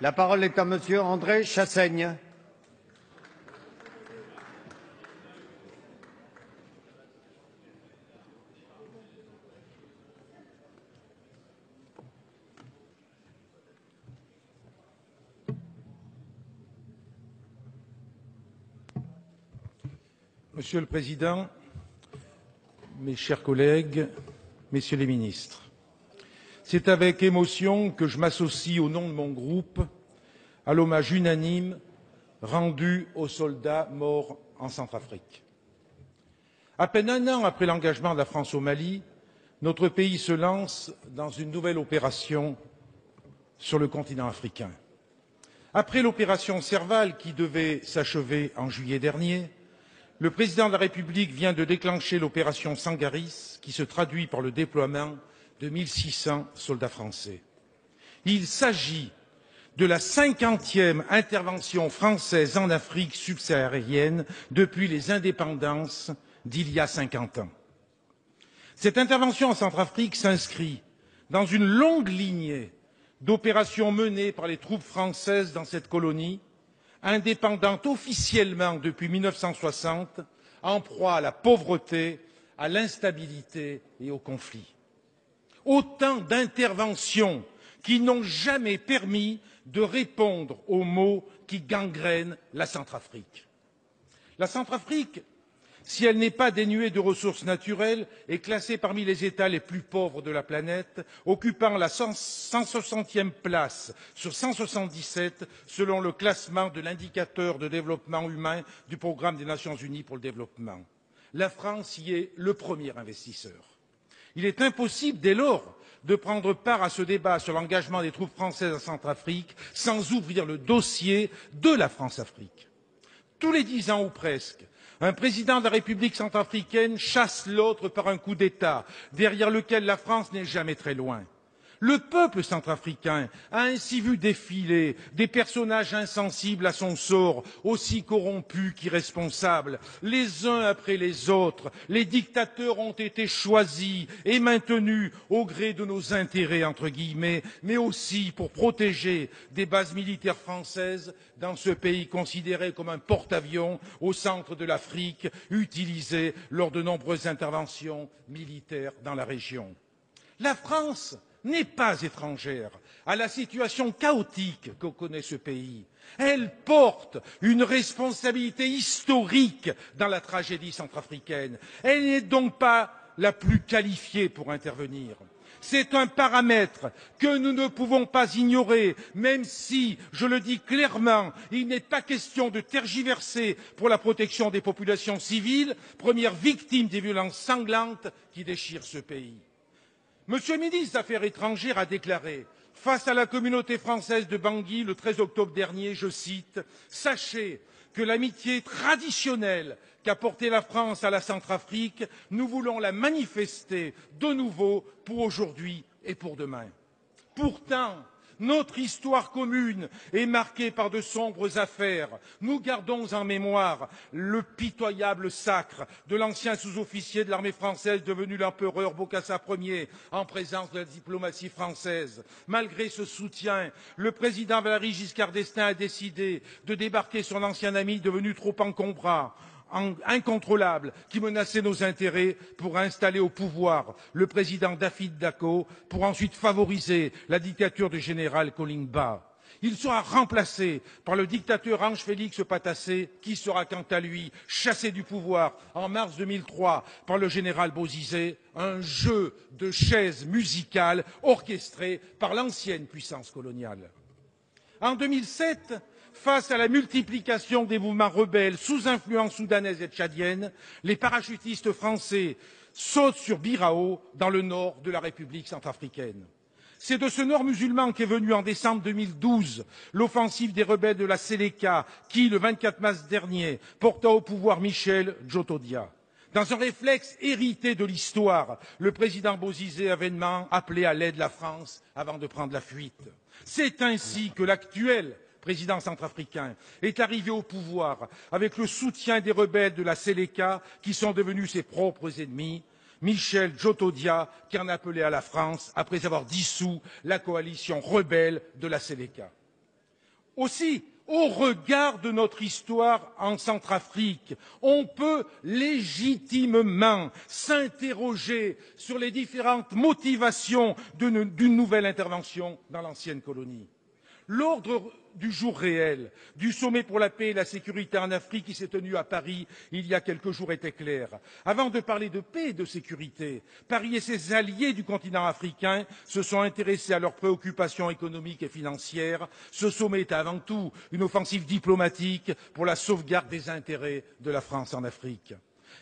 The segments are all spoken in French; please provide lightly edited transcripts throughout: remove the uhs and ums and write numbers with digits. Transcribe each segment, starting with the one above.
La parole est à Monsieur André Chassaigne. Monsieur le Président, mes chers collègues, Messieurs les ministres, c'est avec émotion que je m'associe au nom de mon groupe à l'hommage unanime rendu aux soldats morts en Centrafrique. À peine un an après l'engagement de la France au Mali, notre pays se lance dans une nouvelle opération sur le continent africain. Après l'opération Serval qui devait s'achever en juillet dernier, le président de la République vient de déclencher l'opération Sangaris, qui se traduit par le déploiement de 1600 soldats français. Il s'agit de la 50e intervention française en Afrique subsaharienne depuis les indépendances d'il y a 50 ans. Cette intervention en Centrafrique s'inscrit dans une longue lignée d'opérations menées par les troupes françaises dans cette colonie, indépendante officiellement depuis 1960, en proie à la pauvreté, à l'instabilité et au conflit. Autant d'interventions qui n'ont jamais permis de répondre aux maux qui gangrènent la Centrafrique. La Centrafrique, si elle n'est pas dénuée de ressources naturelles, est classée parmi les États les plus pauvres de la planète, occupant la 160e place sur 177 selon le classement de l'indicateur de développement humain du Programme des Nations Unies pour le développement. La France y est le premier investisseur. Il est impossible, dès lors, de prendre part à ce débat sur l'engagement des troupes françaises en Centrafrique sans ouvrir le dossier de la France-Afrique. Tous les 10 ans ou presque, un président de la République centrafricaine chasse l'autre par un coup d'État, derrière lequel la France n'est jamais très loin. Le peuple centrafricain a ainsi vu défiler des personnages insensibles à son sort, aussi corrompus qu'irresponsables. Les uns après les autres, les dictateurs ont été choisis et maintenus au gré de nos intérêts, entre guillemets, mais aussi pour protéger des bases militaires françaises dans ce pays considéré comme un porte-avions au centre de l'Afrique, utilisé lors de nombreuses interventions militaires dans la région. La France n'est pas étrangère à la situation chaotique que connaît ce pays. Elle porte une responsabilité historique dans la tragédie centrafricaine. Elle n'est donc pas la plus qualifiée pour intervenir. C'est un paramètre que nous ne pouvons pas ignorer, même si, je le dis clairement, il n'est pas question de tergiverser pour la protection des populations civiles, premières victimes des violences sanglantes qui déchirent ce pays. Monsieur le ministre des Affaires étrangères a déclaré face à la communauté française de Bangui le 13 octobre dernier, je cite, « Sachez que l'amitié traditionnelle qu'a portée la France à la Centrafrique, nous voulons la manifester de nouveau pour aujourd'hui et pour demain. » Pourtant, notre histoire commune est marquée par de sombres affaires. Nous gardons en mémoire le pitoyable sacre de l'ancien sous-officier de l'armée française devenu l'empereur Bokassa Ier en présence de la diplomatie française. Malgré ce soutien, le président Valéry Giscard d'Estaing a décidé de débarquer son ancien ami devenu trop encombrant, incontrôlable, qui menaçait nos intérêts pour installer au pouvoir le président David Dacko pour ensuite favoriser la dictature du général Kolimba. Il sera remplacé par le dictateur Ange-Félix Patassé, qui sera quant à lui chassé du pouvoir en mars 2003 par le général Bozizé, un jeu de chaises musicales orchestré par l'ancienne puissance coloniale. En 2007, face à la multiplication des mouvements rebelles sous influence soudanaise et tchadienne, les parachutistes français sautent sur Birao, dans le nord de la République centrafricaine. C'est de ce nord musulman qu'est venue en décembre 2012 l'offensive des rebelles de la Séléka qui, le 24 mars dernier, porta au pouvoir Michel Djotodia. Dans un réflexe hérité de l'histoire, le président Bozizé a vainement appelé à l'aide la France avant de prendre la fuite. C'est ainsi que l'actuel président centrafricain est arrivé au pouvoir avec le soutien des rebelles de la Séléka qui sont devenus ses propres ennemis. Michel Djotodia qui en appelait à la France après avoir dissous la coalition rebelle de la Séléka. Aussi, au regard de notre histoire en Centrafrique, on peut légitimement s'interroger sur les différentes motivations d'une nouvelle intervention dans l'ancienne colonie. L'ordre du jour réel du sommet pour la paix et la sécurité en Afrique qui s'est tenu à Paris il y a quelques jours était clair. Avant de parler de paix et de sécurité, Paris et ses alliés du continent africain se sont intéressés à leurs préoccupations économiques et financières. Ce sommet est avant tout une offensive diplomatique pour la sauvegarde des intérêts de la France en Afrique.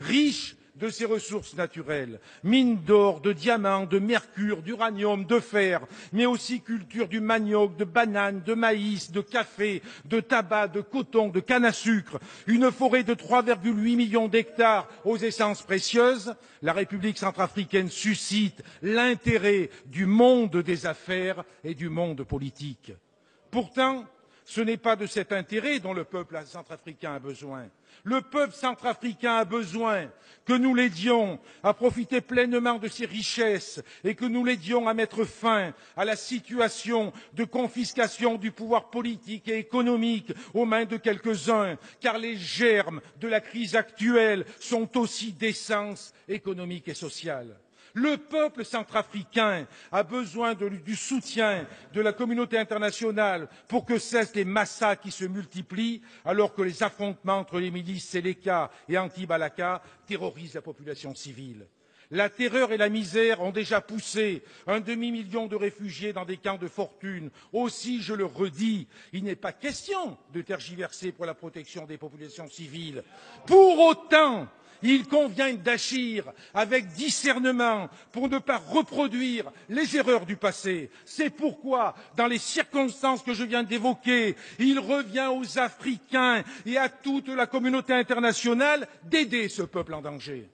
Riche de ses ressources naturelles, mines d'or, de diamants, de mercure, d'uranium, de fer, mais aussi culture du manioc, de bananes, de maïs, de café, de tabac, de coton, de canne à sucre, une forêt de 3,8 millions d'hectares aux essences précieuses, la République centrafricaine suscite l'intérêt du monde des affaires et du monde politique. Pourtant, ce n'est pas de cet intérêt dont le peuple centrafricain a besoin. Le peuple centrafricain a besoin que nous l'aidions à profiter pleinement de ses richesses et que nous l'aidions à mettre fin à la situation de confiscation du pouvoir politique et économique aux mains de quelques-uns, car les germes de la crise actuelle sont aussi d'essence économique et sociale. Le peuple centrafricain a besoin du soutien de la communauté internationale pour que cessent les massacres qui se multiplient alors que les affrontements entre les milices Séléka et Anti-Balaka terrorisent la population civile. La terreur et la misère ont déjà poussé un demi-million de réfugiés dans des camps de fortune. Aussi, je le redis, il n'est pas question de tergiverser pour la protection des populations civiles. Pour autant, il convient d'agir avec discernement pour ne pas reproduire les erreurs du passé. C'est pourquoi, dans les circonstances que je viens d'évoquer, il revient aux Africains et à toute la communauté internationale d'aider ce peuple en danger.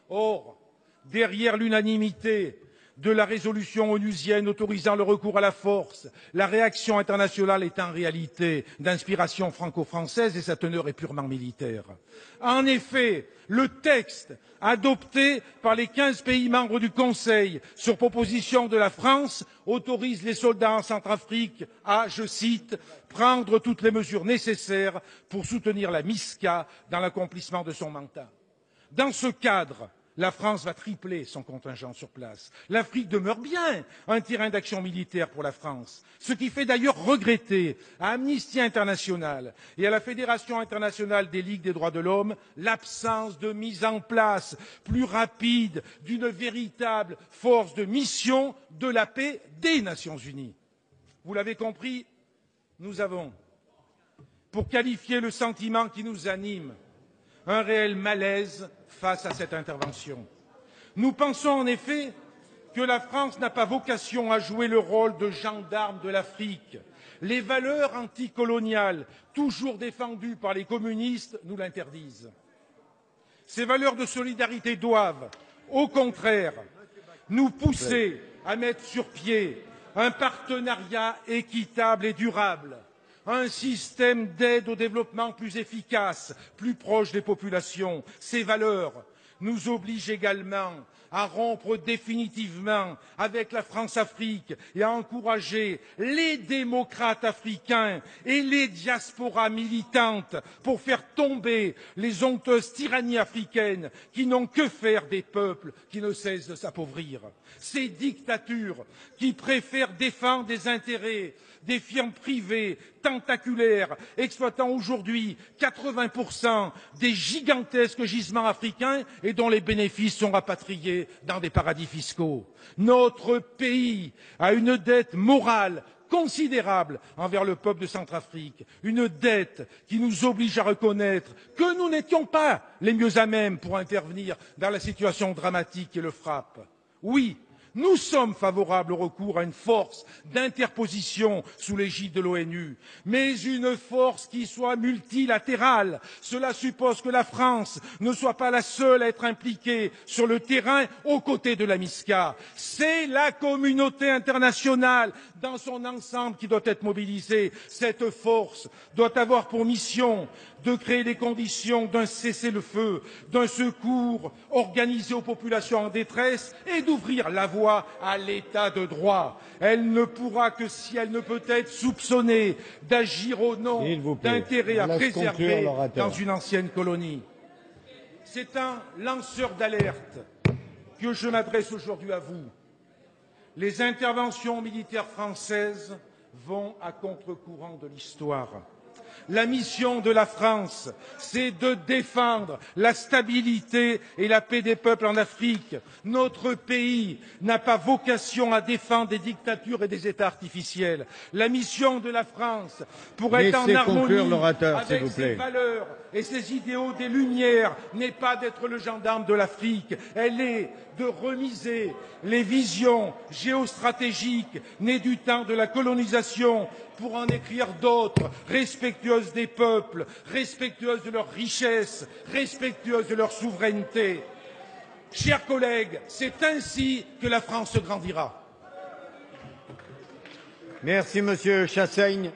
Or, derrière l'unanimité de la résolution onusienne autorisant le recours à la force, la réaction internationale est en réalité d'inspiration franco-française et sa teneur est purement militaire. En effet, le texte adopté par les 15 pays membres du Conseil sur proposition de la France autorise les soldats en Centrafrique à, je cite, prendre toutes les mesures nécessaires pour soutenir la MISCA dans l'accomplissement de son mandat. Dans ce cadre, la France va tripler son contingent sur place. L'Afrique demeure bien un terrain d'action militaire pour la France, ce qui fait d'ailleurs regretter à Amnesty International et à la Fédération internationale des ligues des droits de l'homme l'absence de mise en place plus rapide d'une véritable force de mission de la paix des Nations unies. Vous l'avez compris, nous avons, pour qualifier le sentiment qui nous anime, un réel malaise face à cette intervention. Nous pensons en effet que la France n'a pas vocation à jouer le rôle de gendarme de l'Afrique. Les valeurs anticoloniales, toujours défendues par les communistes, nous l'interdisent. Ces valeurs de solidarité doivent, au contraire, nous pousser à mettre sur pied un partenariat équitable et durable, un système d'aide au développement plus efficace, plus proche des populations. Ces valeurs nous obligent également à rompre définitivement avec la France-Afrique et à encourager les démocrates africains et les diasporas militantes pour faire tomber les honteuses tyrannies africaines qui n'ont que faire des peuples qui ne cessent de s'appauvrir. Ces dictatures qui préfèrent défendre des intérêts des firmes privées tentaculaires exploitant aujourd'hui 80% des gigantesques gisements africains et dont les bénéfices sont rapatriés dans des paradis fiscaux. Notre pays a une dette morale considérable envers le peuple de Centrafrique, une dette qui nous oblige à reconnaître que nous n'étions pas les mieux à même pour intervenir dans la situation dramatique qui le frappe. Oui, nous sommes favorables au recours à une force d'interposition sous l'égide de l'ONU, mais une force qui soit multilatérale. Cela suppose que la France ne soit pas la seule à être impliquée sur le terrain aux côtés de la MISCA. C'est la communauté internationale dans son ensemble qui doit être mobilisée. Cette force doit avoir pour mission de créer les conditions d'un cessez-le-feu, d'un secours organisé aux populations en détresse et d'ouvrir la voie foi à l'état de droit. Elle ne pourra que si elle ne peut être soupçonnée d'agir au nom d'intérêts à préserver dans une ancienne colonie. C'est un lanceur d'alerte que je m'adresse aujourd'hui à vous. Les interventions militaires françaises vont à contre-courant de l'histoire. La mission de la France, c'est de défendre la stabilité et la paix des peuples en Afrique. Notre pays n'a pas vocation à défendre des dictatures et des États artificiels. La mission de la France, pour être en harmonie avec ses valeurs et ses idéaux des Lumières, n'est pas d'être le gendarme de l'Afrique. Elle est de remiser les visions géostratégiques nées du temps de la colonisation pour en écrire d'autres, respectueuses des peuples, respectueuses de leurs richesses, respectueuses de leur souveraineté. Chers collègues, c'est ainsi que la France grandira. Merci, Monsieur Chassaigne.